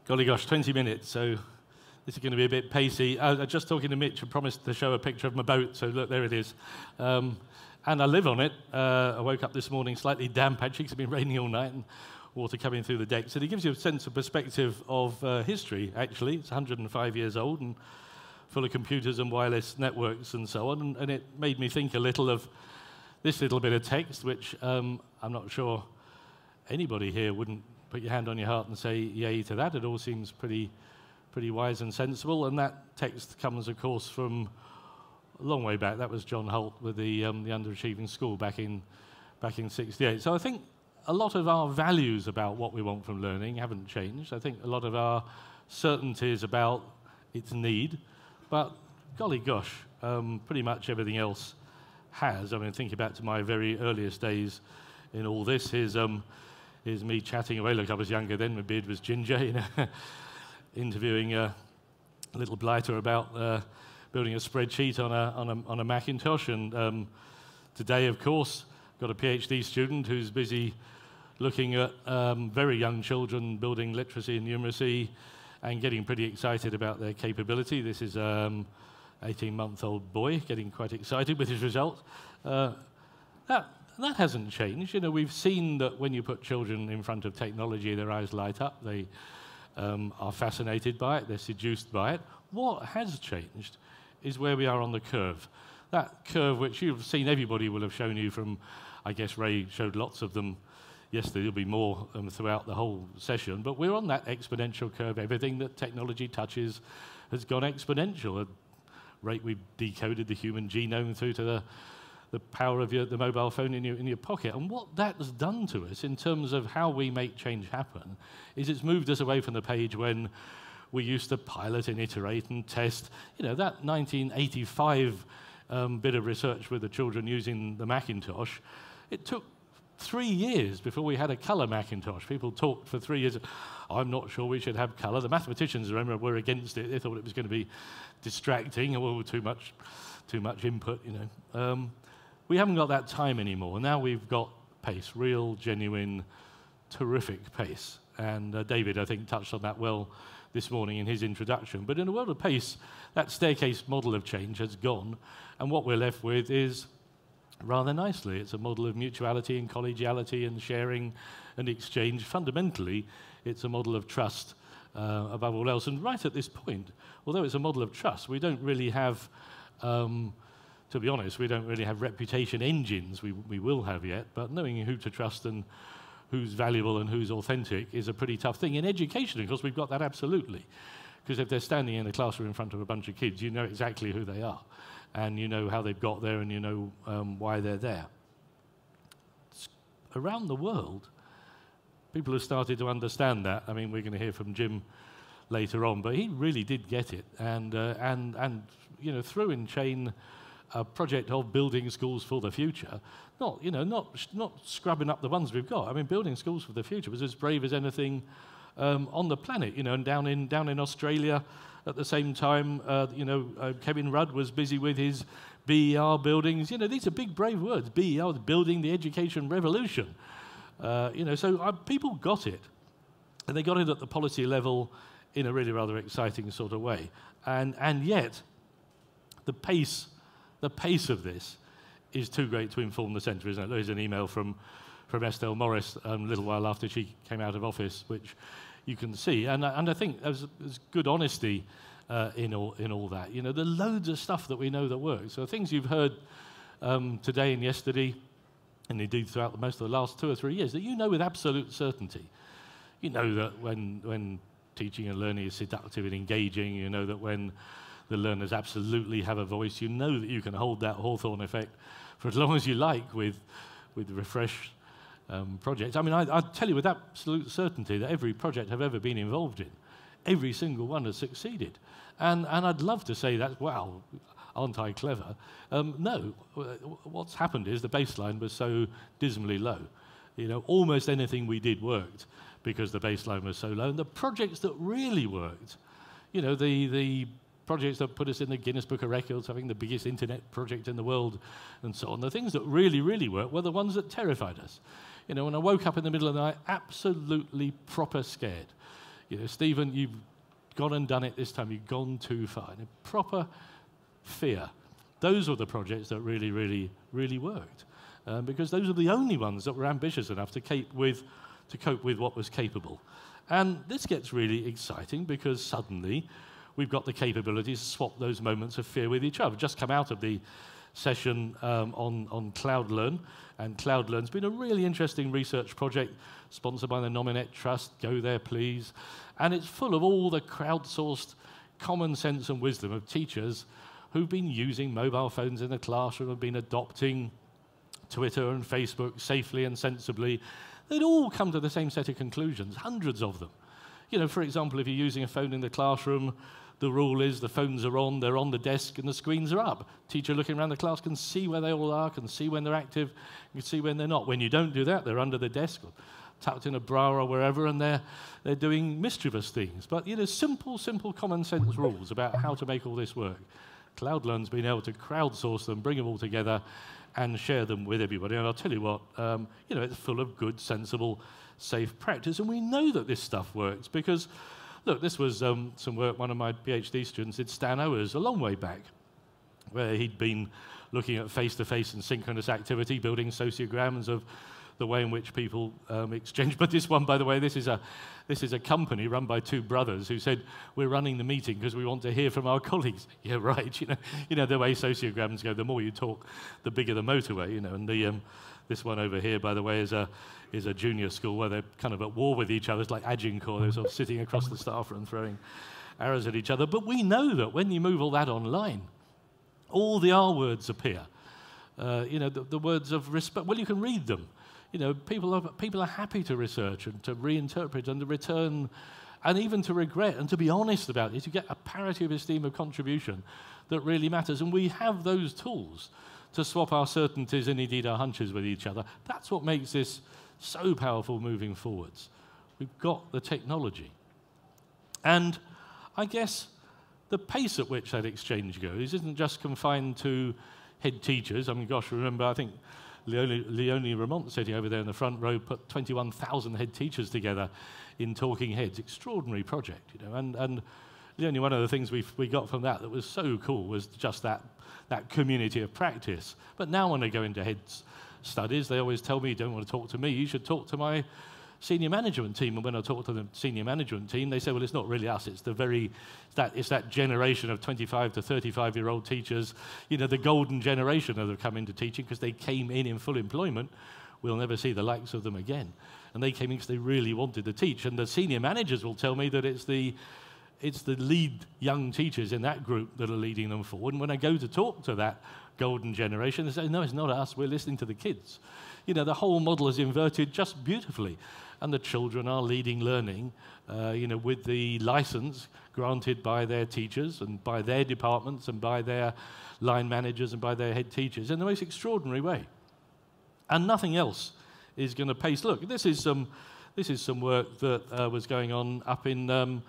Golly gosh, 20 minutes, so this is going to be a bit pacey. I was just talking to Mitch and promised to show a picture of my boat, so look, there it is. And I live on it. I woke up this morning slightly damp, actually, because it's been raining all night and water coming through the decks. And it gives you a sense of perspective of history, actually. It's 105 years old and full of computers and wireless networks and so on. And it made me think a little of this little bit of text, which I'm not sure anybody here wouldn't put your hand on your heart and say yay to that. It all seems pretty wise and sensible. And that text comes, of course, from a long way back. That was John Holt with the underachieving school back in '68. So I think a lot of our values about what we want from learning haven't changed. I think a lot of our certainties about its need, but golly gosh, pretty much everything else has. I mean, thinking back to my very earliest days in all this, here's me chatting away. Look, I was younger then, my beard was ginger, you know, interviewing a little blighter about building a spreadsheet on a Macintosh. And today, of course, got a PhD student who's busy looking at very young children building literacy and numeracy and getting pretty excited about their capability. This is an 18-month-old boy getting quite excited with his results. That hasn't changed. You know, we've seen that when you put children in front of technology, their eyes light up. They are fascinated by it. They're seduced by it. What has changed is where we are on the curve. That curve, which you've seen, everybody will have shown you from, I guess Ray showed lots of them yesterday. There'll be more throughout the whole session. But we're on that exponential curve. Everything that technology touches has gone exponential. At the rate we've decoded the human genome through to the power of the mobile phone in your pocket. And what that has done to us in terms of how we make change happen is it's moved us away from the page when we used to pilot and iterate and test. You know, that 1985 bit of research with the children using the Macintosh, it took 3 years before we had a color Macintosh. People talked for 3 years, I'm not sure we should have color. The mathematicians, remember, were against it. They thought it was going to be distracting or too much input, you know. We haven't got that time anymore. Now we've got pace, real, genuine, terrific pace. And David, I think, touched on that well this morning in his introduction. But in a world of pace, that staircase model of change has gone. And what we're left with is, rather nicely, it's a model of mutuality and collegiality and sharing and exchange. Fundamentally, it's a model of trust above all else. And right at this point, although it's a model of trust, we don't really have... to be honest, we don't really have reputation engines we will have yet, but knowing who to trust and who's valuable and who's authentic is a pretty tough thing. In education, of course, we've got that absolutely. Because if they're standing in a classroom in front of a bunch of kids, you know exactly who they are. And you know how they've got there and you know why they're there. Around the world, people have started to understand that. I mean, we're going to hear from Jim later on, but he really did get it. And you know, threw in chain a project of building schools for the future, not scrubbing up the ones we've got. I mean, building schools for the future was as brave as anything on the planet. You know, and down in Australia, at the same time, Kevin Rudd was busy with his BER buildings. You know, these are big, brave words. BER, building the education revolution. So people got it, and they got it at the policy level in a really rather exciting sort of way. And yet, the pace of this is too great to inform the centre, isn't it? There's an email from Estelle Morris a little while after she came out of office, which you can see. And I think there's good honesty in all that. You know, there are loads of stuff that we know that works. So things you've heard today and yesterday, and indeed throughout most of the last 2 or 3 years, that you know with absolute certainty. You know that when teaching and learning is seductive and engaging, you know that when the learners absolutely have a voice, you know that you can hold that Hawthorne effect for as long as you like with refresh projects. I mean, I tell you with absolute certainty that every project I've ever been involved in, every single one has succeeded. And I'd love to say that, wow, aren't I clever? No, what's happened is the baseline was so dismally low. You know, almost anything we did worked because the baseline was so low. And the projects that really worked, you know, the projects that put us in the Guinness Book of Records, having the biggest internet project in the world, and so on. The things that really, really worked were the ones that terrified us. You know, when I woke up in the middle of the night, absolutely proper scared. You know, Stephen, you've gone and done it this time. You've gone too far. And a proper fear. Those were the projects that really, really, really worked. Because those are the only ones that were ambitious enough to cope with what was capable. And this gets really exciting because suddenly we've got the capabilities to swap those moments of fear with each other. We've just come out of the session on CloudLearn, and CloudLearn's been a really interesting research project sponsored by the Nominet Trust. Go there, please. And it's full of all the crowdsourced common sense and wisdom of teachers who've been using mobile phones in the classroom, have been adopting Twitter and Facebook safely and sensibly. They'd all come to the same set of conclusions, hundreds of them. You know, for example, if you're using a phone in the classroom, the rule is the phones are on, they're on the desk, and the screens are up. Teacher looking around the class can see where they all are, can see when they're active, can see when they're not. When you don't do that, they're under the desk or tucked in a bra or wherever, and they're doing mischievous things. But, you know, simple common sense rules about how to make all this work. CloudLearn's been able to crowdsource them, bring them all together, and share them with everybody. And I'll tell you what, you know, it's full of good, sensible, safe practice. And we know that this stuff works because, look, this was some work one of my PhD students did, Stan Owers, a long way back, where he'd been looking at face-to-face and synchronous activity, building sociograms of the way in which people exchange. But this one, by the way, this is a company run by two brothers who said, we're running the meeting because we want to hear from our colleagues. Yeah, right. You know the way sociograms go, the more you talk, the bigger the motorway, you know. And this one over here, by the way, is a junior school where they're kind of at war with each other. It's like Agincourt. They're sort of sitting across the staff room throwing arrows at each other. But we know that when you move all that online, all the R words appear. You know, the words of respect. Well, you can read them. You know, people are happy to research and to reinterpret and to return and even to regret and to be honest about it. You get a parity of esteem of contribution that really matters. And we have those tools to swap our certainties and indeed our hunches with each other. That's what makes this so powerful moving forwards. We've got the technology. And I guess the pace at which that exchange goes isn't just confined to head teachers. I mean, gosh, remember, I think Leonie Ramont sitting over there in the front row put 21,000 head teachers together in Talking Heads. Extraordinary project, you know. And Leonie, one of the things we got from that was so cool was just that community of practice. But now when I go into heads studies, they always tell me, you don't want to talk to me, you should talk to my senior management team. And when I talk to the senior management team, they say, well, it's not really us, it's that generation of 25 to 35-year-old teachers, you know, the golden generation that have come into teaching because they came in full employment. We'll never see the likes of them again. And they came in because they really wanted to teach. And the senior managers will tell me that it's the lead young teachers in that group that are leading them forward. And when I go to talk to that golden generation, they say, no, it's not us, we're listening to the kids. You know, the whole model is inverted just beautifully. And the children are leading learning, you know, with the license granted by their teachers and by their departments and by their line managers and by their head teachers in the most extraordinary way. And nothing else is going to pace. Look, this is some work that was going on up in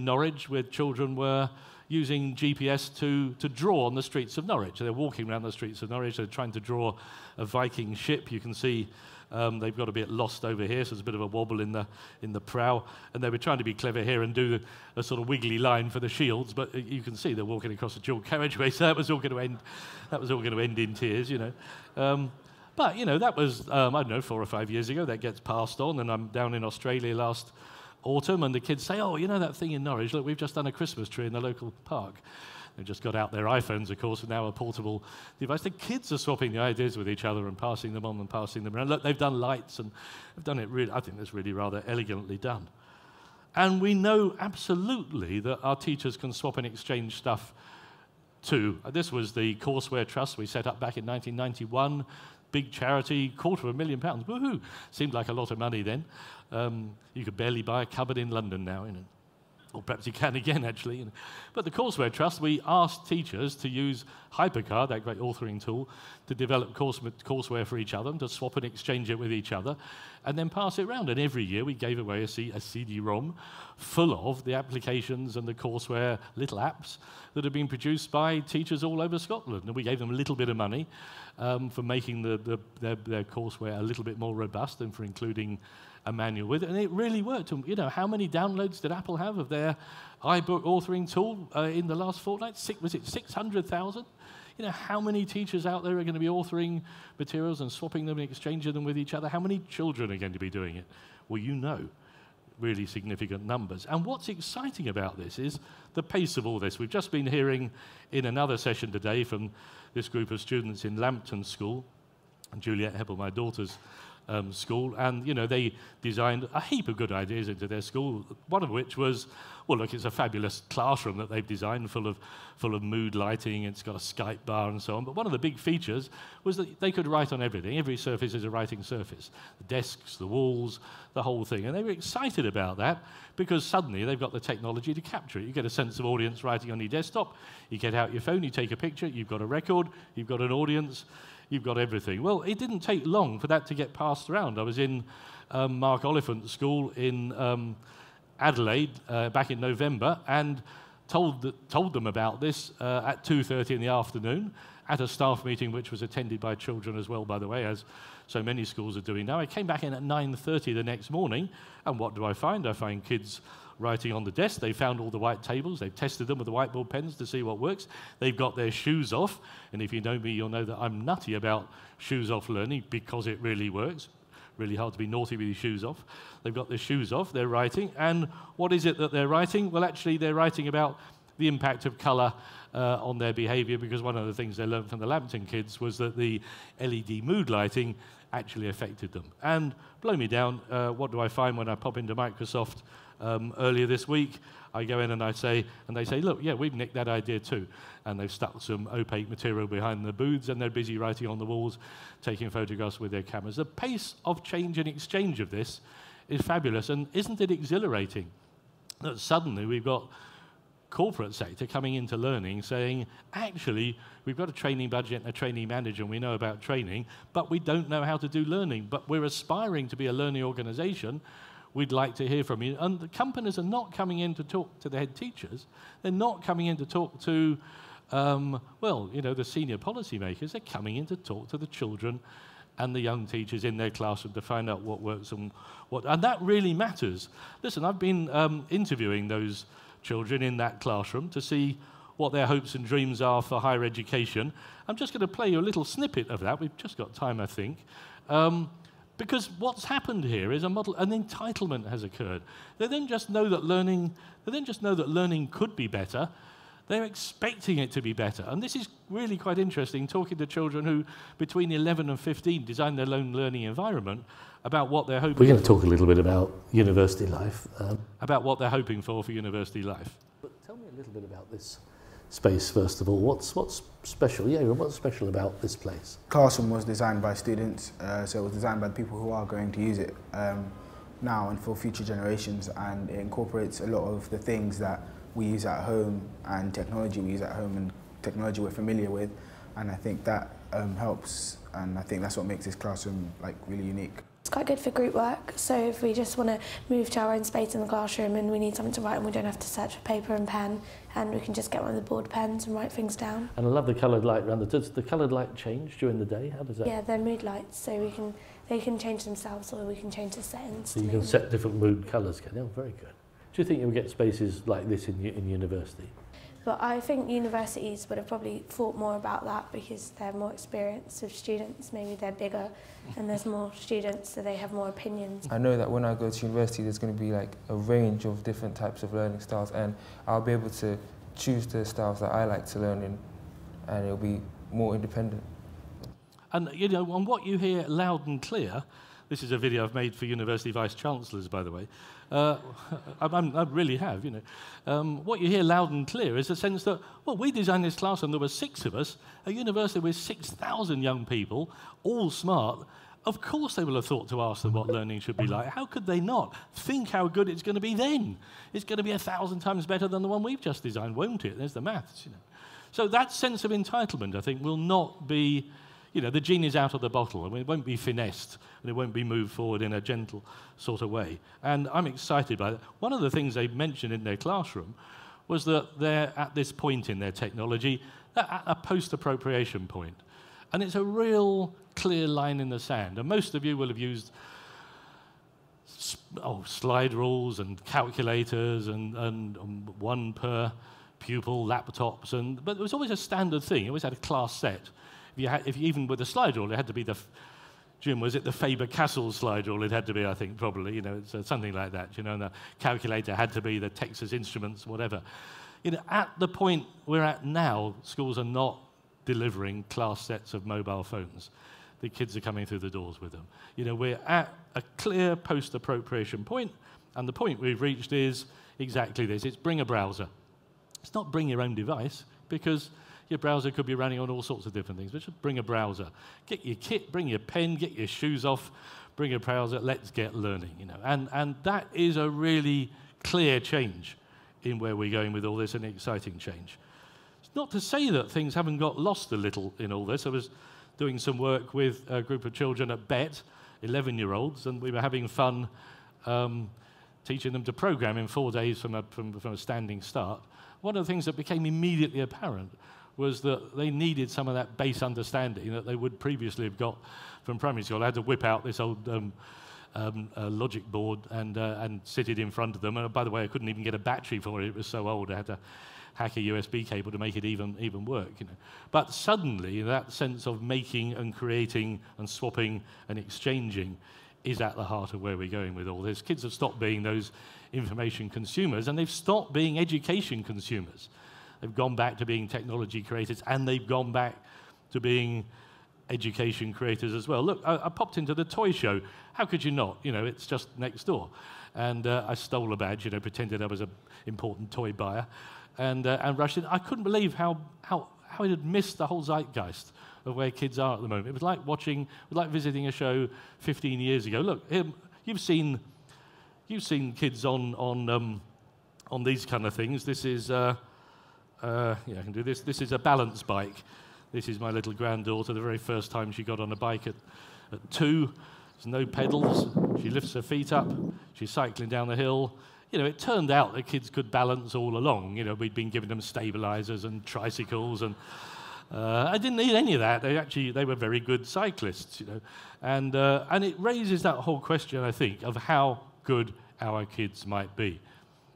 Norwich, where children were using GPS to draw on the streets of Norwich. They're walking around the streets of Norwich. They're trying to draw a Viking ship. You can see they've got a bit lost over here, so there's a bit of a wobble in the prow. And they were trying to be clever here and do a sort of wiggly line for the shields, but you can see they're walking across a dual carriageway, so that was all going to end in tears, you know. But, you know, that was, I don't know, 4 or 5 years ago. That gets passed on, and I'm down in Australia last autumn, and the kids say, oh, you know that thing in Norwich? Look, we've just done a Christmas tree in the local park. They've just got out their iPhones, of course, and now a portable device. The kids are swapping the ideas with each other and passing them on and passing them around. Look, they've done lights, and they've done it really, I think that's really rather elegantly done. And we know absolutely that our teachers can swap and exchange stuff too. This was the Courseware Trust we set up back in 1991. Big charity, £250,000. Woohoo! Seemed like a lot of money then. You could barely buy a cupboard in London now, you know. Or perhaps you can again, actually. You know. But the Courseware Trust, we asked teachers to use Hypercard, that great authoring tool, to develop courseware for each other, and to swap and exchange it with each other, and then pass it around. And every year we gave away a CD-ROM full of the applications and the courseware little apps that have been produced by teachers all over Scotland. And we gave them a little bit of money for making their courseware a little bit more robust and for including a manual with it, and it really worked. And, you know, how many downloads did Apple have of their iBook authoring tool in the last fortnight? Was it 600,000? You know, how many teachers out there are going to be authoring materials and swapping them and exchanging them with each other? How many children are going to be doing it? Well, you know, really significant numbers. And what's exciting about this is the pace of all this. We've just been hearing in another session today from this group of students in Lambton School, and Juliet Heppell, my daughter's school, and you know, they designed a heap of good ideas into their school, one of which was, well, look, it's a fabulous classroom that they've designed full of mood lighting. It's got a Skype bar and so on, but one of the big features was that they could write on everything. Every surface is a writing surface, the desks, the walls, the whole thing, and they were excited about that because suddenly they've got the technology to capture it. You get a sense of audience writing on your desktop, you get out your phone, you take a picture, you've got a record, you've got an audience, you've got everything. Well, it didn't take long for that to get passed around. I was in Mark Oliphant's school in Adelaide back in November and told them about this at 2:30 in the afternoon at a staff meeting which was attended by children as well, by the way, as so many schools are doing now. I came back in at 9:30 the next morning, and what do I find? I find kids writing on the desk. They found all the white tables. They've tested them with the whiteboard pens to see what works. They've got their shoes off. And if you know me, you'll know that I'm nutty about shoes off learning because it really works. Really hard to be naughty with your shoes off. They've got their shoes off. They're writing. And what is it that they're writing? Well, actually, they're writing about the impact of colour on their behaviour, because one of the things they learned from the Lambton kids was that the LED mood lighting actually affected them. And blow me down, what do I find when I pop into Microsoft earlier this week? I go in and I say, and they say, look, yeah, we've nicked that idea too. And they've stuck some opaque material behind the booths, and they're busy writing on the walls, taking photographs with their cameras. The pace of change and exchange of this is fabulous, and isn't it exhilarating that suddenly we've got corporate sector coming into learning saying, actually, we've got a training budget and a training manager, and we know about training, but we don't know how to do learning. But we're aspiring to be a learning organisation. We'd like to hear from you. And the companies are not coming in to talk to the head teachers. They're not coming in to talk to, well, you know, the senior policymakers. They're coming in to talk to the children and the young teachers in their classroom to find out what works and what. And that really matters. Listen, I've been interviewing those children in that classroom to see what their hopes and dreams are for higher education. I'm just going to play you a little snippet of that. We've just got time, I think. Because what's happened here is an entitlement has occurred. They then just know that learning could be better. They're expecting it to be better. And this is really quite interesting, talking to children who, between 11 and 15, design their own learning environment, about what they're hoping for. We're going to talk a little bit about university life. About what they're hoping for university life. But tell me a little bit about this space, first of all. What's special? Yeah, what's special about this place? Classroom was designed by students, so it was designed by the people who are going to use it now and for future generations, and it incorporates a lot of the things that we use at home and technology we use at home and technology we're familiar with, and I think that helps, and I think that's what makes this classroom like really unique. It's quite good for group work, so if we just want to move to our own space in the classroom and we need something to write and we don't have to search for paper and pen, and we can just get one of the board pens and write things down. And I love the coloured light around does the coloured light change during the day? How does that? Yeah, they're mood lights, so they can change themselves, or we can change the settings. So you can set different mood colours, can you? Oh, very good. Do you think you'll get spaces like this in university? But I think universities would have probably thought more about that because they're more experienced with students. Maybe they're bigger and there's more students, so they have more opinions. I know that when I go to university, there's going to be like a range of different types of learning styles, and I'll be able to choose the styles that I like to learn in, and it'll be more independent. And you know, on what you hear loud and clear, this is a video I've made for university vice-chancellors, by the way. I really have, you know. What you hear loud and clear is the sense that, well, we designed this class and there were 6 of us, a university with 6,000 young people, all smart. Of course they will have thought to ask them what learning should be like. How could they not? Think how good it's going to be then. It's going to be 1,000 times better than the one we've just designed, won't it? There's the maths, you know. So that sense of entitlement, I think, will not be, you know, the genie's out of the bottle. I mean, it won't be finessed, and it won't be moved forward in a gentle sort of way. And I'm excited by that. One of the things they mentioned in their classroom was that they're at this point in their technology, at a post-appropriation point. And it's a real clear line in the sand. And most of you will have used slide rules and calculators and one per pupil laptops, but it was always a standard thing. It always had a class set. If you even with the slide rule, it had to be Jim, was it the Faber-Castell slide rule? It had to be, I think, probably. It's something like that. And the calculator had to be the Texas Instruments, whatever. At the point we're at now, schools are not delivering class sets of mobile phones. The kids are coming through the doors with them. We're at a clear post-appropriation point, and the point we've reached is exactly this. It's bring a browser. It's not bring your own device, because your browser could be running on all sorts of different things, but just bring a browser. Get your kit, bring your pen, get your shoes off, bring a browser, let's get learning. And that is a really clear change in where we're going with all this, an exciting change. It's not to say that things haven't got lost a little in all this. I was doing some work with a group of children at BET, 11-year-olds, and we were having fun teaching them to program in 4 days from a standing start. One of the things that became immediately apparent was that they needed some of that base understanding that they would previously have got from primary school. I had to whip out this old logic board and sit it in front of them. And by the way, I couldn't even get a battery for it. It was so old. I had to hack a USB cable to make it even work. But suddenly, that sense of making and creating and swapping and exchanging is at the heart of where we're going with all this. Kids have stopped being those information consumers, and they've stopped being education consumers. They've gone back to being technology creators, and they've gone back to being education creators as well. Look, I popped into the toy show. How could you not? It's just next door. And I stole a badge, pretended I was an important toy buyer, and rushed in. I couldn't believe how it had missed the whole zeitgeist of where kids are at the moment. It was like visiting a show 15 years ago. Look, you've seen kids on these kind of things. This is I can do this. This is a balance bike. This is my little granddaughter, the very first time she got on a bike at 2. There's no pedals. She lifts her feet up. She's cycling down the hill. It turned out that kids could balance all along. We'd been giving them stabilizers and tricycles, and I didn't need any of that. They were very good cyclists, and it raises that whole question, I think, of how good our kids might be.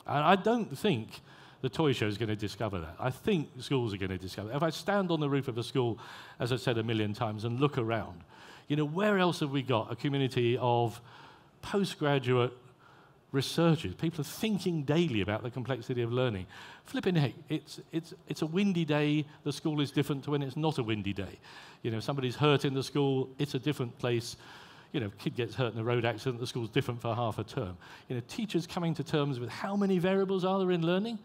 And I don't think the toy show is going to discover that. I think schools are going to discover that. If I stand on the roof of a school, as I said 1,000,000 times, and look around, where else have we got a community of postgraduate researchers? People are thinking daily about the complexity of learning. Flipping heck, it's a windy day. The school is different to when it's not a windy day. Somebody's hurt in the school, it's a different place. Kid gets hurt in a road accident, the school's different for half a term. Teachers coming to terms with how many variables are there in learning.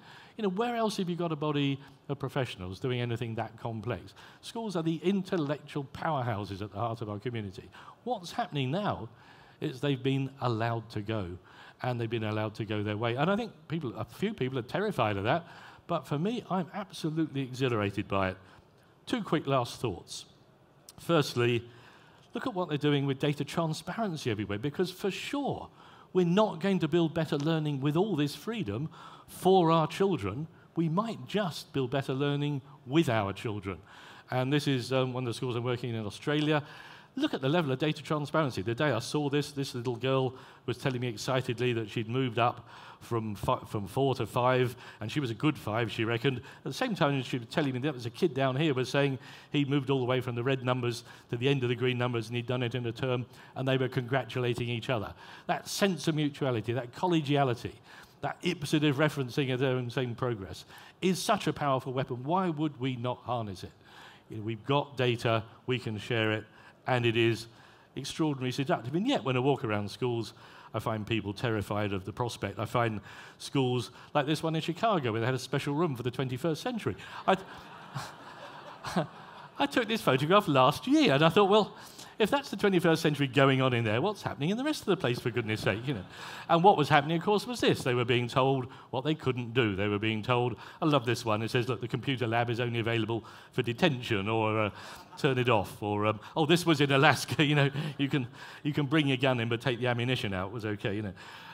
Where else have you got a body of professionals doing anything that complex? Schools are the intellectual powerhouses at the heart of our community. What's happening now is they've been allowed to go, and they've been allowed to go their way. And I think a few people are terrified of that, but for me, I'm absolutely exhilarated by it. 2 quick last thoughts. Firstly, look at what they're doing with data transparency everywhere, because for sure, we're not going to build better learning with all this freedom for our children. We might just build better learning with our children. And this is one of the schools I'm working in Australia. Look at the level of data transparency. The day I saw this little girl was telling me excitedly that she'd moved up from 4 to 5, and she was a good 5, she reckoned. At the same time, she was telling me that there was a kid down here was saying he'd moved all the way from the red numbers to the end of the green numbers, and he'd done it in a term, and they were congratulating each other. That sense of mutuality, that collegiality, that ipsative referencing of their own same progress is such a powerful weapon. Why would we not harness it? We've got data, we can share it, and it is extraordinarily seductive. And yet, when I walk around schools, I find people terrified of the prospect. I find schools like this one in Chicago, where they had a special room for the 21st century. I took this photograph last year, and I thought, well, if that's the 21st century going on in there, what's happening in the rest of the place, for goodness sake, And what was happening, of course, was this. They were being told what they couldn't do. They were being told, I love this one, it says, look, the computer lab is only available for detention, or turn it off, or, oh, this was in Alaska, you can bring your gun in, but take the ammunition out, it was okay,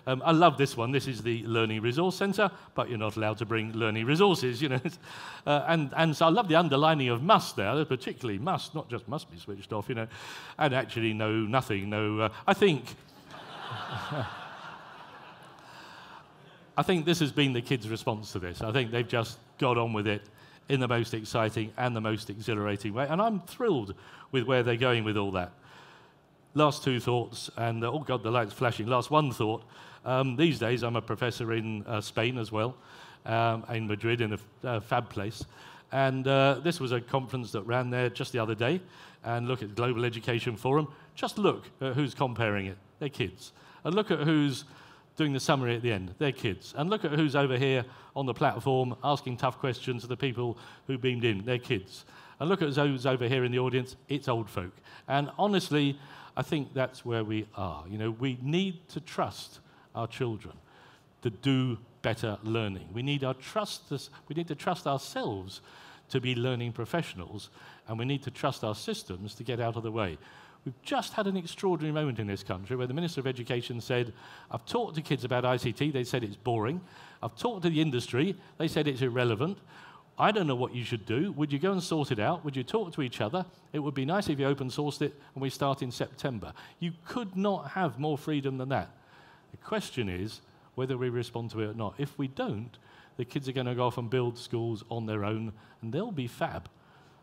I love this one. This is the Learning Resource Centre, but you're not allowed to bring learning resources, and so I love the underlining of must there, particularly must, not just must be switched off, and actually no, nothing, no, I think, I think this has been the kids' response to this. I think they've just got on with it in the most exciting and the most exhilarating way. And I'm thrilled with where they're going with all that. Last two thoughts, and oh God, the light's flashing. Last one thought. These days, I'm a professor in Spain as well, in Madrid, in a fab place. And this was a conference that ran there just the other day. And look at the Global Education Forum. Just look at who's comparing it. They're kids. And look at who's doing the summary at the end. They're kids. And look at who's over here on the platform asking tough questions to the people who beamed in. They're kids. And look at who's over here in the audience. It's old folk. And honestly, I think that's where we are. You know, we need to trust our children to do better learning. We need to trust ourselves to be learning professionals, and we need to trust our systems to get out of the way. We've just had an extraordinary moment in this country where the Minister of Education said, I've talked to kids about ICT, they said it's boring. I've talked to the industry, they said it's irrelevant. I don't know what you should do. Would you go and sort it out? Would you talk to each other? It would be nice if you open sourced it and we start in September. You could not have more freedom than that. The question is whether we respond to it or not. If we don't, the kids are going to go off and build schools on their own, and they'll be fab.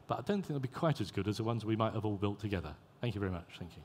But I don't think they'll be quite as good as the ones we might have all built together. Thank you very much. Thank you.